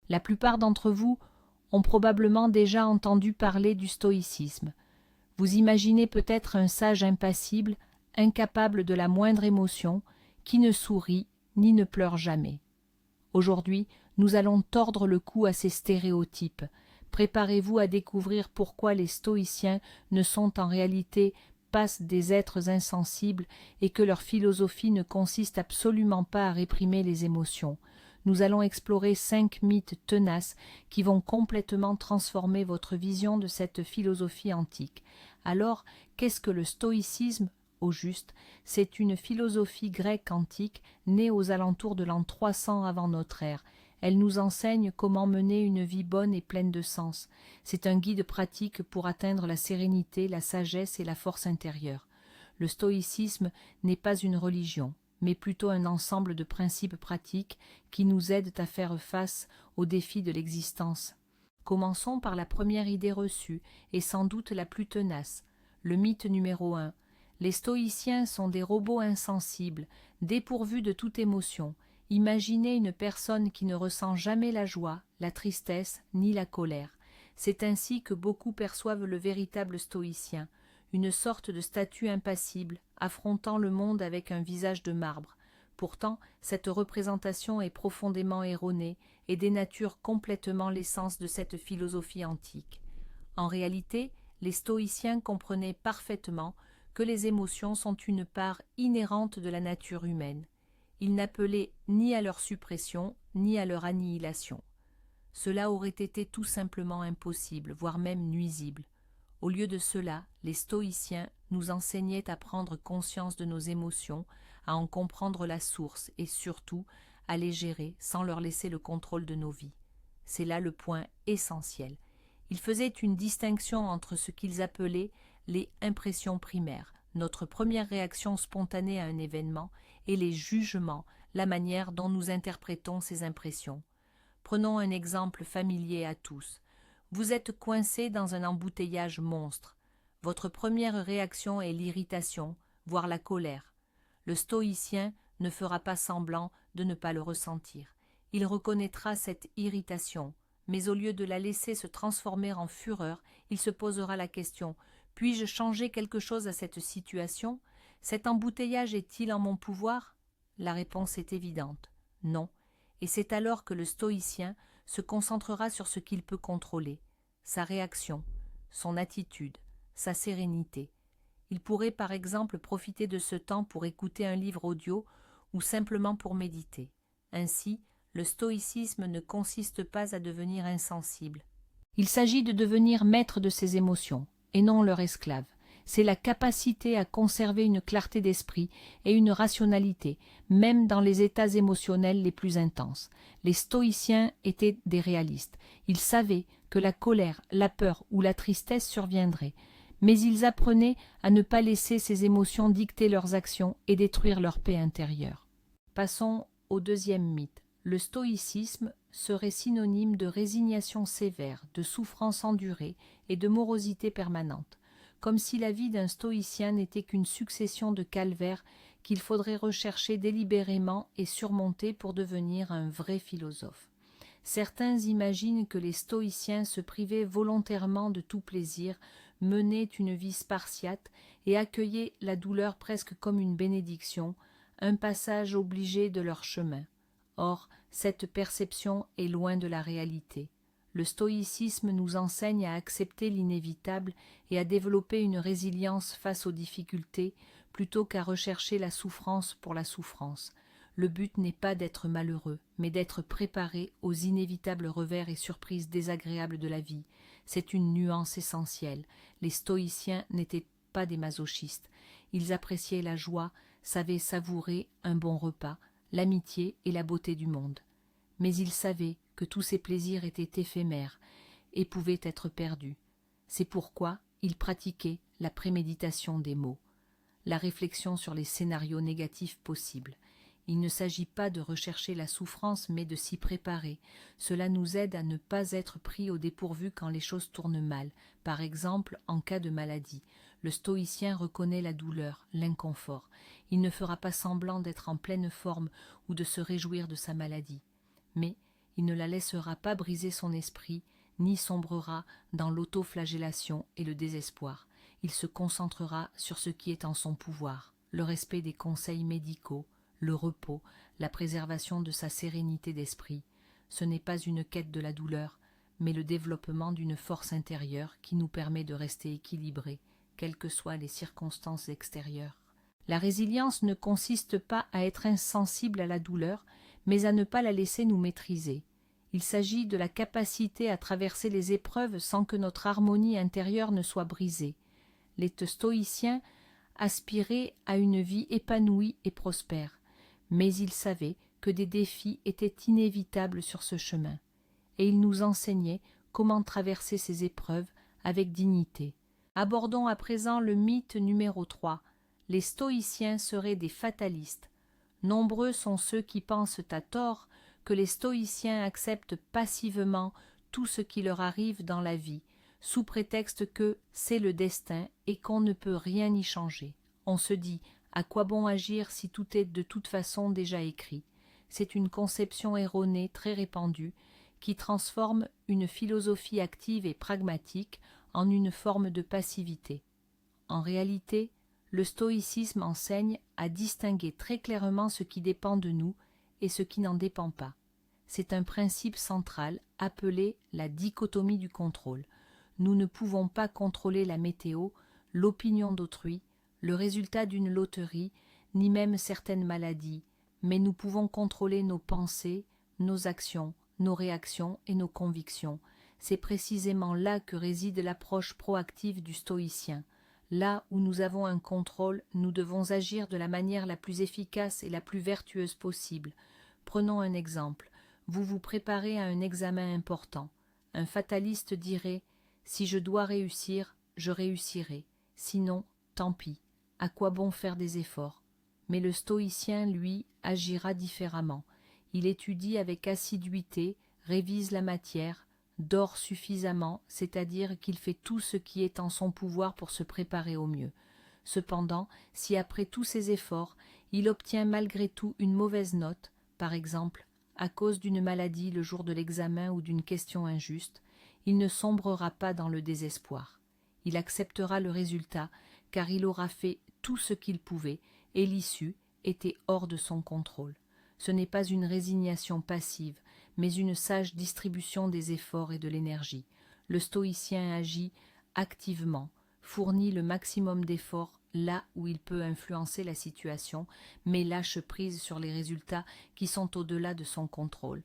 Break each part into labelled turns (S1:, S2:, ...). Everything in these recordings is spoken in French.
S1: La plupart d'entre vous ont probablement déjà entendu parler du stoïcisme. Vous imaginez peut-être un sage impassible, incapable de la moindre émotion, qui ne sourit ni ne pleure jamais. Aujourd'hui, nous allons tordre le cou à ces stéréotypes. Préparez-vous à découvrir pourquoi les stoïciens ne sont en réalité pas des êtres insensibles et que leur philosophie ne consiste absolument pas à réprimer les émotions. Nous allons explorer 5 mythes tenaces qui vont complètement transformer votre vision de cette philosophie antique. Alors, qu'est-ce que le stoïcisme? Au juste, c'est une philosophie grecque antique née aux alentours de l'an 300 avant notre ère. Elle nous enseigne comment mener une vie bonne et pleine de sens. C'est un guide pratique pour atteindre la sérénité, la sagesse et la force intérieure. Le stoïcisme n'est pas une religion, mais plutôt un ensemble de principes pratiques qui nous aident à faire face aux défis de l'existence. Commençons par la première idée reçue, et sans doute la plus tenace, le mythe numéro 1. Les stoïciens sont des robots insensibles, dépourvus de toute émotion. Imaginez une personne qui ne ressent jamais la joie, la tristesse ni la colère. C'est ainsi que beaucoup perçoivent le véritable stoïcien, une sorte de statue impassible, affrontant le monde avec un visage de marbre. Pourtant, cette représentation est profondément erronée et dénature complètement l'essence de cette philosophie antique. En réalité, les stoïciens comprenaient parfaitement que les émotions sont une part inhérente de la nature humaine. Ils n'appelaient ni à leur suppression, ni à leur annihilation. Cela aurait été tout simplement impossible, voire même nuisible. Au lieu de cela, les stoïciens nous enseignaient à prendre conscience de nos émotions, à en comprendre la source et surtout à les gérer sans leur laisser le contrôle de nos vies. C'est là le point essentiel. Ils faisaient une distinction entre ce qu'ils appelaient les impressions primaires, notre première réaction spontanée à un événement, et les jugements, la manière dont nous interprétons ces impressions. Prenons un exemple familier à tous. Vous êtes coincé dans un embouteillage monstre. Votre première réaction est l'irritation, voire la colère. Le stoïcien ne fera pas semblant de ne pas le ressentir. Il reconnaîtra cette irritation, mais au lieu de la laisser se transformer en fureur, il se posera la question: puis-je changer quelque chose à cette situation? Cet embouteillage est-il en mon pouvoir? La réponse est évidente: non. Et c'est alors que le stoïcien se concentrera sur ce qu'il peut contrôler, sa réaction, son attitude, sa sérénité. Il pourrait par exemple profiter de ce temps pour écouter un livre audio ou simplement pour méditer. Ainsi, le stoïcisme ne consiste pas à devenir insensible. Il s'agit de devenir maître de ses émotions, et non leur esclave. C'est la capacité à conserver une clarté d'esprit et une rationalité, même dans les états émotionnels les plus intenses. Les stoïciens étaient des réalistes. Ils savaient que la colère, la peur ou la tristesse surviendraient, mais ils apprenaient à ne pas laisser ces émotions dicter leurs actions et détruire leur paix intérieure. Passons au deuxième mythe. Le stoïcisme serait synonyme de résignation sévère, de souffrance endurée et de morosité permanente, comme si la vie d'un stoïcien n'était qu'une succession de calvaires qu'il faudrait rechercher délibérément et surmonter pour devenir un vrai philosophe. Certains imaginent que les stoïciens se privaient volontairement de tout plaisir, menaient une vie spartiate et accueillaient la douleur presque comme une bénédiction, un passage obligé de leur chemin. Or, cette perception est loin de la réalité. Le stoïcisme nous enseigne à accepter l'inévitable et à développer une résilience face aux difficultés, plutôt qu'à rechercher la souffrance pour la souffrance. Le but n'est pas d'être malheureux, mais d'être préparé aux inévitables revers et surprises désagréables de la vie. C'est une nuance essentielle. Les stoïciens n'étaient pas des masochistes. Ils appréciaient la joie, savaient savourer un bon repas, l'amitié et la beauté du monde. Mais ils savaient que tous ces plaisirs étaient éphémères et pouvaient être perdus. C'est pourquoi ils pratiquaient la préméditation des maux, la réflexion sur les scénarios négatifs possibles. Il ne s'agit pas de rechercher la souffrance, mais de s'y préparer. Cela nous aide à ne pas être pris au dépourvu quand les choses tournent mal, par exemple en cas de maladie. Le stoïcien reconnaît la douleur, l'inconfort. Il ne fera pas semblant d'être en pleine forme ou de se réjouir de sa maladie. Mais il ne la laissera pas briser son esprit, ni sombrera dans l'autoflagellation et le désespoir. Il se concentrera sur ce qui est en son pouvoir, le respect des conseils médicaux, le repos, la préservation de sa sérénité d'esprit. Ce n'est pas une quête de la douleur, mais le développement d'une force intérieure qui nous permet de rester équilibrés, quelles que soient les circonstances extérieures. La résilience ne consiste pas à être insensible à la douleur, mais à ne pas la laisser nous maîtriser. Il s'agit de la capacité à traverser les épreuves sans que notre harmonie intérieure ne soit brisée. Les stoïciens aspiraient à une vie épanouie et prospère, mais ils savaient que des défis étaient inévitables sur ce chemin, et ils nous enseignaient comment traverser ces épreuves avec dignité. Abordons à présent le mythe numéro 3. Les stoïciens seraient des fatalistes. Nombreux sont ceux qui pensent à tort que les stoïciens acceptent passivement tout ce qui leur arrive dans la vie, sous prétexte que c'est le destin et qu'on ne peut rien y changer. On se dit « à quoi bon agir si tout est de toute façon déjà écrit ?» C'est une conception erronée très répandue qui transforme une philosophie active et pragmatique en une forme de passivité. En réalité, le stoïcisme enseigne à distinguer très clairement ce qui dépend de nous et ce qui n'en dépend pas. C'est un principe central appelé la dichotomie du contrôle. Nous ne pouvons pas contrôler la météo, l'opinion d'autrui, le résultat d'une loterie, ni même certaines maladies, mais nous pouvons contrôler nos pensées, nos actions, nos réactions et nos convictions. C'est précisément là que réside l'approche proactive du stoïcien. Là où nous avons un contrôle, nous devons agir de la manière la plus efficace et la plus vertueuse possible. Prenons un exemple. Vous vous préparez à un examen important. Un fataliste dirait « Si je dois réussir, je réussirai. Sinon, tant pis. À quoi bon faire des efforts ?» Mais le stoïcien, lui, agira différemment. Il étudie avec assiduité, révise la matière, dort suffisamment, c'est-à-dire qu'il fait tout ce qui est en son pouvoir pour se préparer au mieux. Cependant, si après tous ses efforts, il obtient malgré tout une mauvaise note, par exemple, à cause d'une maladie le jour de l'examen ou d'une question injuste, il ne sombrera pas dans le désespoir. Il acceptera le résultat, car il aura fait tout ce qu'il pouvait, et l'issue était hors de son contrôle. Ce n'est pas une résignation passive, mais une sage distribution des efforts et de l'énergie. Le stoïcien agit activement, fournit le maximum d'efforts là où il peut influencer la situation, mais lâche prise sur les résultats qui sont au-delà de son contrôle.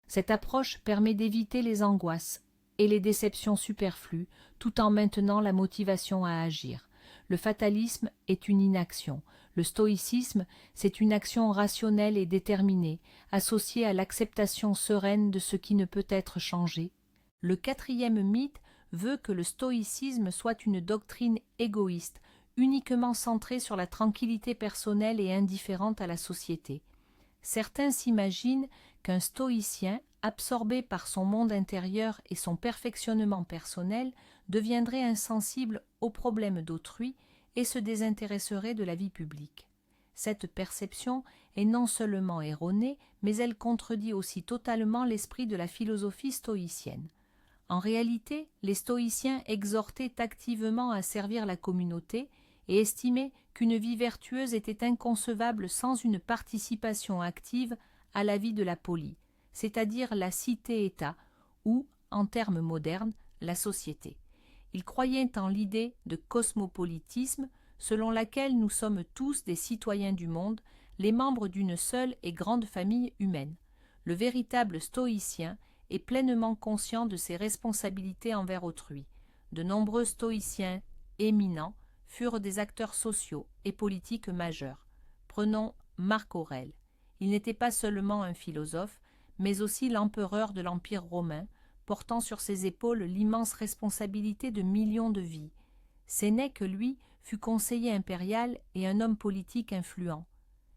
S1: Cette approche permet d'éviter les angoisses et les déceptions superflues, tout en maintenant la motivation à agir. Le fatalisme est une inaction. Le stoïcisme, c'est une action rationnelle et déterminée, associée à l'acceptation sereine de ce qui ne peut être changé. Le quatrième mythe veut que le stoïcisme soit une doctrine égoïste, uniquement centrée sur la tranquillité personnelle et indifférente à la société. Certains s'imaginent qu'un stoïcien, absorbé par son monde intérieur et son perfectionnement personnel, deviendrait insensible aux problèmes d'autrui et se désintéresserait de la vie publique. Cette perception est non seulement erronée, mais elle contredit aussi totalement l'esprit de la philosophie stoïcienne. En réalité, les stoïciens exhortaient activement à servir la communauté et estimaient qu'une vie vertueuse était inconcevable sans une participation active à la vie de la polis, c'est-à-dire la cité-État ou, en termes modernes, la société. Ils croyaient en l'idée de cosmopolitisme selon laquelle nous sommes tous des citoyens du monde, les membres d'une seule et grande famille humaine. Le véritable stoïcien est pleinement conscient de ses responsabilités envers autrui. De nombreux stoïciens éminents furent des acteurs sociaux et politiques majeurs. Prenons Marc Aurèle. Il n'était pas seulement un philosophe, mais aussi l'empereur de l'Empire romain, portant sur ses épaules l'immense responsabilité de millions de vies. Sénèque, lui, fut conseiller impérial et un homme politique influent.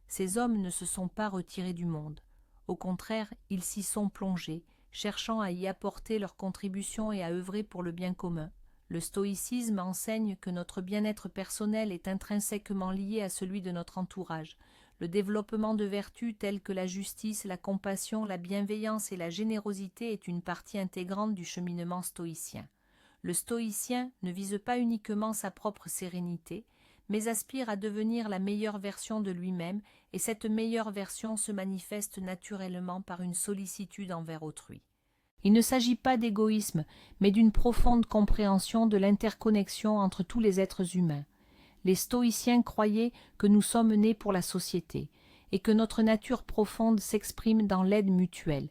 S1: Ces hommes ne se sont pas retirés du monde. Au contraire, ils s'y sont plongés, cherchant à y apporter leur contribution et à œuvrer pour le bien commun. Le stoïcisme enseigne que notre bien-être personnel est intrinsèquement lié à celui de notre entourage. le développement de vertus telles que la justice, la compassion, la bienveillance et la générosité est une partie intégrante du cheminement stoïcien. Le stoïcien ne vise pas uniquement sa propre sérénité, mais aspire à devenir la meilleure version de lui-même, et cette meilleure version se manifeste naturellement par une sollicitude envers autrui. Il ne s'agit pas d'égoïsme, mais d'une profonde compréhension de l'interconnexion entre tous les êtres humains. Les stoïciens croyaient que nous sommes nés pour la société, et que notre nature profonde s'exprime dans l'aide mutuelle.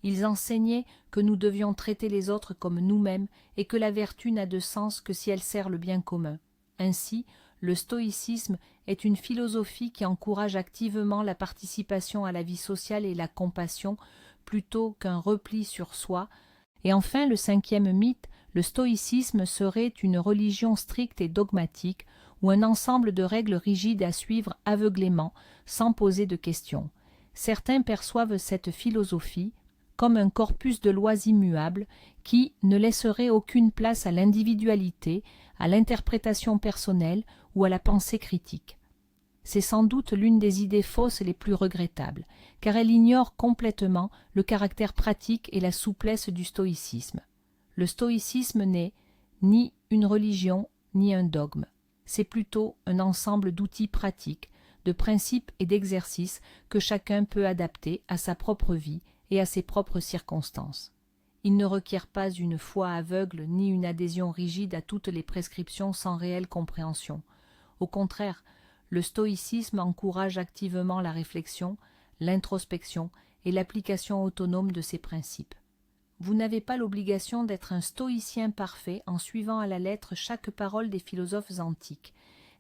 S1: Ils enseignaient que nous devions traiter les autres comme nous-mêmes, et que la vertu n'a de sens que si elle sert le bien commun. Ainsi, le stoïcisme est une philosophie qui encourage activement la participation à la vie sociale et la compassion, plutôt qu'un repli sur soi. Et enfin, le cinquième mythe, le stoïcisme serait une religion stricte et dogmatique, ou un ensemble de règles rigides à suivre aveuglément, sans poser de questions. Certains perçoivent cette philosophie comme un corpus de lois immuables qui ne laisserait aucune place à l'individualité, à l'interprétation personnelle ou à la pensée critique. C'est sans doute l'une des idées fausses les plus regrettables, car elle ignore complètement le caractère pratique et la souplesse du stoïcisme. Le stoïcisme n'est ni une religion ni un dogme. C'est plutôt un ensemble d'outils pratiques, de principes et d'exercices que chacun peut adapter à sa propre vie et à ses propres circonstances. Il ne requiert pas une foi aveugle ni une adhésion rigide à toutes les prescriptions sans réelle compréhension. Au contraire, le stoïcisme encourage activement la réflexion, l'introspection et l'application autonome de ces principes. Vous n'avez pas l'obligation d'être un stoïcien parfait en suivant à la lettre chaque parole des philosophes antiques.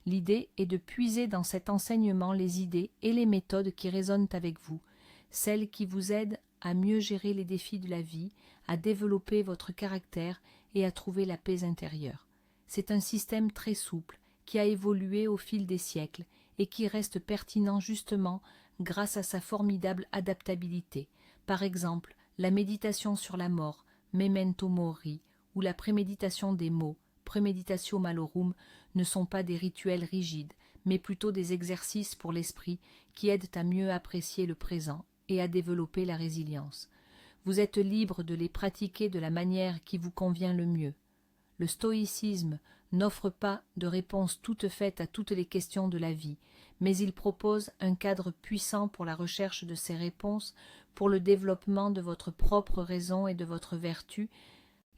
S1: L'idée est de puiser dans cet enseignement les idées et les méthodes qui résonnent avec vous, celles qui vous aident à mieux gérer les défis de la vie, à développer votre caractère et à trouver la paix intérieure. C'est un système très souple, qui a évolué au fil des siècles et qui reste pertinent justement grâce à sa formidable adaptabilité. Par exemple, la méditation sur la mort, memento mori, ou la préméditation des mots, premeditatio malorum, ne sont pas des rituels rigides, mais plutôt des exercices pour l'esprit qui aident à mieux apprécier le présent et à développer la résilience. Vous êtes libre de les pratiquer de la manière qui vous convient le mieux. Le stoïcisme n'offre pas de réponse toute faite à toutes les questions de la vie, mais il propose un cadre puissant pour la recherche de ces réponses, pour le développement de votre propre raison et de votre vertu.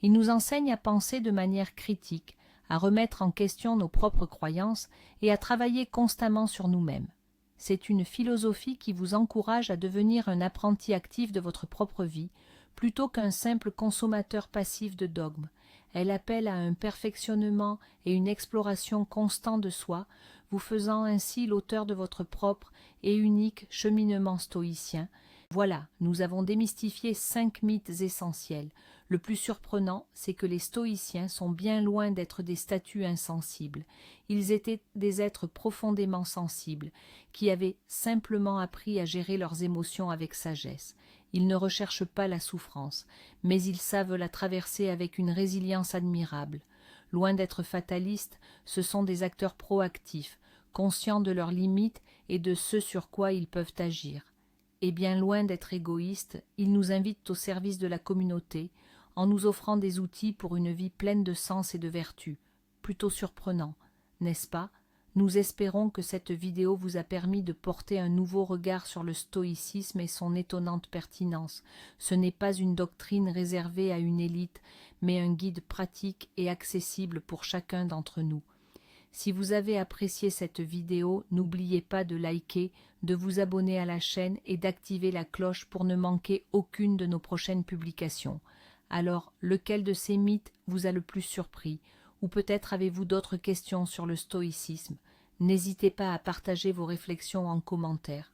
S1: Il nous enseigne à penser de manière critique, à remettre en question nos propres croyances et à travailler constamment sur nous-mêmes. C'est une philosophie qui vous encourage à devenir un apprenti actif de votre propre vie, plutôt qu'un simple consommateur passif de dogmes. Elle appelle à un perfectionnement et une exploration constant de soi, vous faisant ainsi l'auteur de votre propre et unique cheminement stoïcien. Voilà, nous avons démystifié 5 mythes essentiels. Le plus surprenant, c'est que les stoïciens sont bien loin d'être des statues insensibles. Ils étaient des êtres profondément sensibles, qui avaient simplement appris à gérer leurs émotions avec sagesse. Ils ne recherchent pas la souffrance, mais ils savent la traverser avec une résilience admirable. Loin d'être fatalistes, ce sont des acteurs proactifs, conscients de leurs limites et de ce sur quoi ils peuvent agir. Et bien loin d'être égoïstes, ils nous invitent au service de la communauté, en nous offrant des outils pour une vie pleine de sens et de vertu. Plutôt surprenant, n'est-ce pas ? Nous espérons que cette vidéo vous a permis de porter un nouveau regard sur le stoïcisme et son étonnante pertinence. Ce n'est pas une doctrine réservée à une élite, mais un guide pratique et accessible pour chacun d'entre nous. Si vous avez apprécié cette vidéo, n'oubliez pas de liker, de vous abonner à la chaîne et d'activer la cloche pour ne manquer aucune de nos prochaines publications. Alors, lequel de ces mythes vous a le plus surpris ? Ou peut-être avez-vous d'autres questions sur le stoïcisme? N'hésitez pas à partager vos réflexions en commentaire.